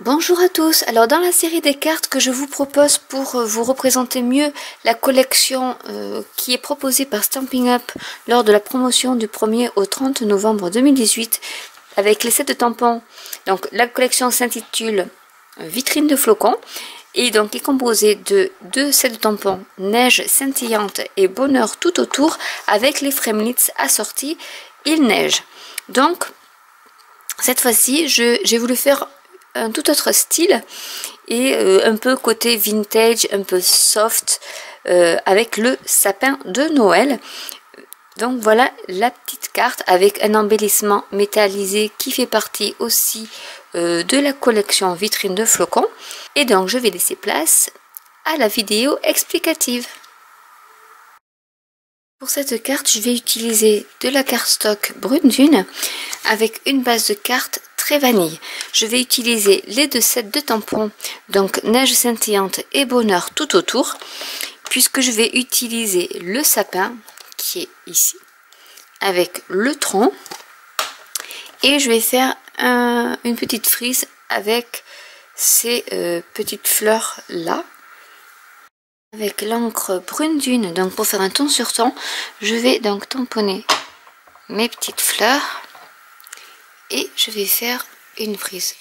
Bonjour à tous, alors dans la série des cartes que je vous propose pour vous représenter mieux la collection qui est proposée par Stampin' Up lors de la promotion du 1er au 30 novembre 2018 avec les sets de tampons, donc la collection s'intitule Vitrine de flocons et donc est composée de 2 sets de tampons Neige scintillante et Bonheur tout autour avec les framelits assortis Il neige. Donc cette fois-ci j'ai voulu faire un tout autre style et un peu côté vintage, un peu soft avec le sapin de Noël. Donc voilà la petite carte avec un embellissement métallisé qui fait partie aussi de la collection Vitrine de flocons. Et donc je vais laisser place à la vidéo explicative. Pour cette carte, je vais utiliser de la cardstock Brune Dune avec une base de cartes très vanille. Je vais utiliser les 2 sets de tampons, donc Neige scintillante et Bonheur tout autour, puisque je vais utiliser le sapin qui est ici, avec le tronc, et je vais faire une petite frise avec ces petites fleurs là. Avec l'encre Brune Dune, donc pour faire un ton sur ton, je vais donc tamponner mes petites fleurs et je vais faire une frise.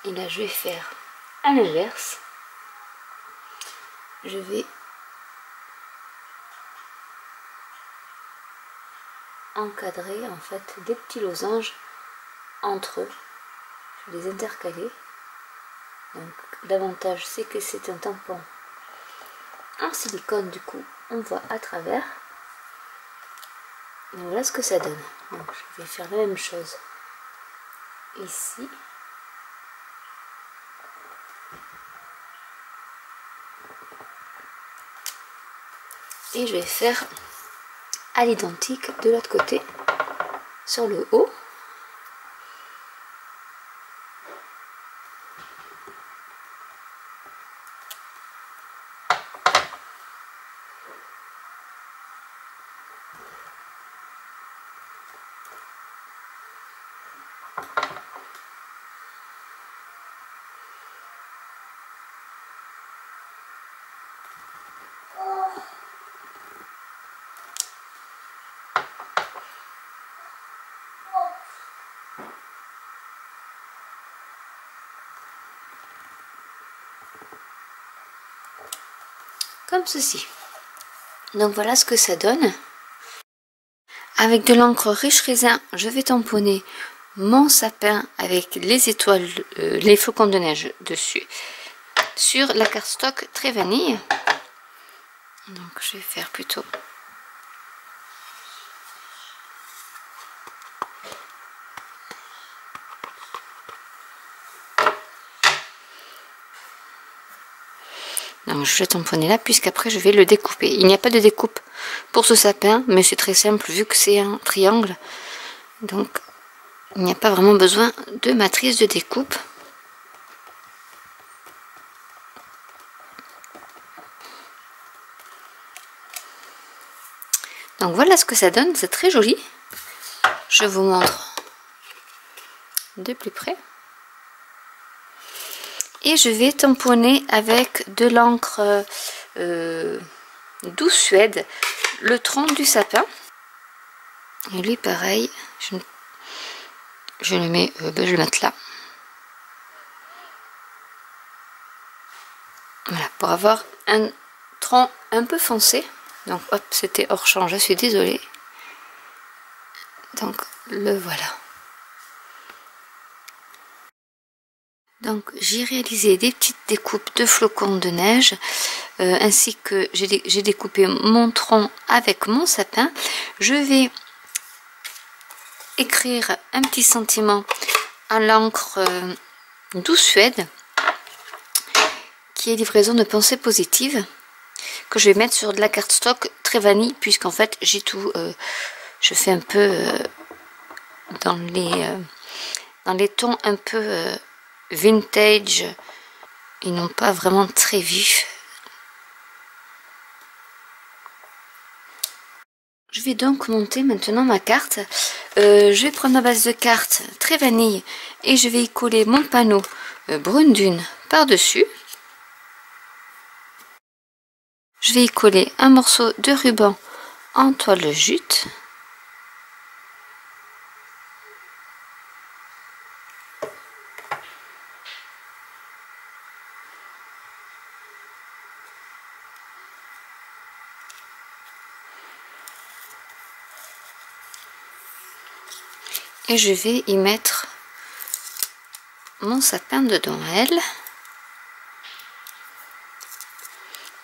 Et là, je vais faire à l'inverse. Je vais encadrer en fait des petits losanges entre eux. Je vais les intercaler. Donc l'avantage c'est que c'est un tampon en silicone, du coup on voit à travers. Et voilà ce que ça donne. Donc je vais faire la même chose ici. Et je vais faire à l'identique de l'autre côté sur le haut. Comme ceci. Donc voilà ce que ça donne. Avec de l'encre Riche Raisin, je vais tamponner mon sapin avec les étoiles, les flocons de neige dessus, sur la cardstock très vanille. Donc je vais faire plutôt donc je vais tamponner là puisqu'après je vais le découper. Il n'y a pas de découpe pour ce sapin, mais c'est très simple vu que c'est un triangle, donc il n'y a pas vraiment besoin de matrice de découpe. Donc voilà ce que ça donne, c'est très joli. Je vous montre de plus près. Et je vais tamponner avec de l'encre Douce Suède le tronc du sapin. Et lui pareil, je le mets, je vais le mettre là. Voilà, pour avoir un tronc un peu foncé. Donc hop, c'était hors champ, je suis désolée. Donc le voilà. Donc j'ai réalisé des petites découpes de flocons de neige, ainsi que j'ai découpé mon tronc avec mon sapin. Je vais écrire un petit sentiment à l'encre Douce Suède, qui est livraison de pensée positive. que je vais mettre sur de la cardstock très vanille, puisqu'en fait j'ai tout, je fais un peu dans les tons un peu vintage, ils n'ont pas vraiment très vifs. Je vais donc monter maintenant ma carte. Je vais prendre ma base de carte très vanille et je vais y coller mon panneau brune dune par-dessus. Je vais y coller un morceau de ruban en toile jute. Et je vais y mettre mon sapin de Noël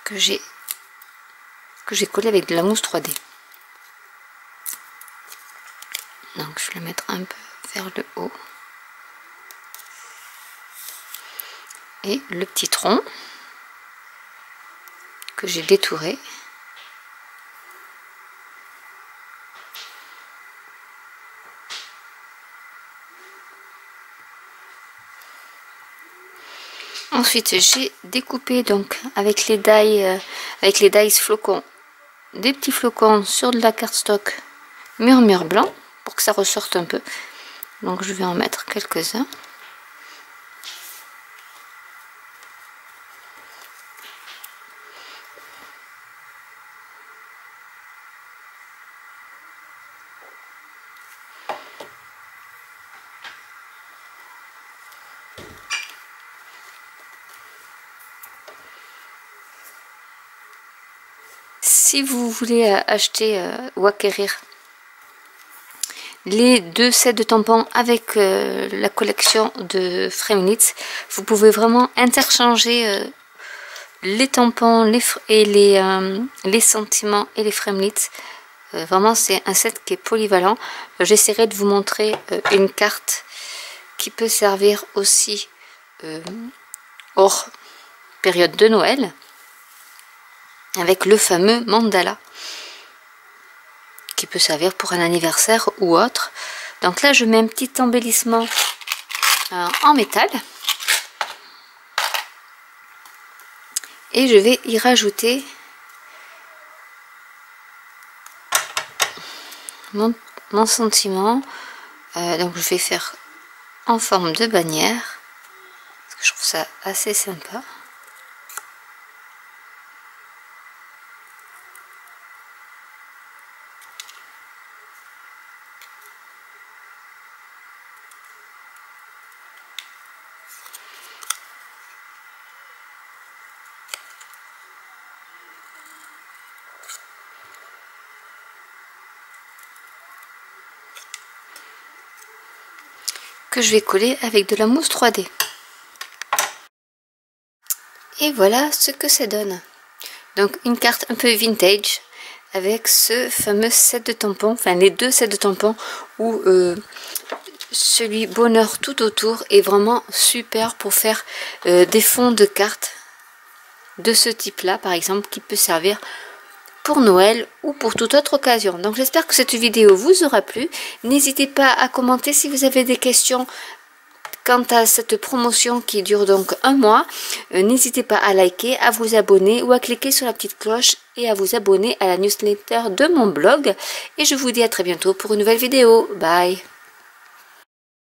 que j'ai collé avec de la mousse 3D. Donc je vais le mettre un peu vers le haut. Et le petit tronc que j'ai détouré. Ensuite, j'ai découpé donc avec les dies flocons, des petits flocons sur de la cardstock murmure blanc pour que ça ressorte un peu. Donc je vais en mettre quelques-uns. Si vous voulez acheter ou acquérir les 2 sets de tampons avec la collection de Framelits, vous pouvez vraiment interchanger les tampons et les sentiments et les Framelits. Vraiment, c'est un set qui est polyvalent. J'essaierai de vous montrer une carte qui peut servir aussi hors période de Noël, avec le fameux mandala qui peut servir pour un anniversaire ou autre. Donc là je mets un petit embellissement en métal et je vais y rajouter mon sentiment. Donc je vais faire en forme de bannière parce que je trouve ça assez sympa. Que je vais coller avec de la mousse 3D. Et voilà ce que ça donne. Donc une carte un peu vintage avec ce fameux set de tampons, enfin les 2 sets de tampons où celui bonheur tout autour est vraiment super pour faire des fonds de cartes de ce type là par exemple, qui peut servir pour Noël ou pour toute autre occasion. Donc j'espère que cette vidéo vous aura plu. N'hésitez pas à commenter si vous avez des questions quant à cette promotion qui dure donc un mois. N'hésitez pas à liker, à vous abonner ou à cliquer sur la petite cloche et à vous abonner à la newsletter de mon blog. Et je vous dis à très bientôt pour une nouvelle vidéo. Bye!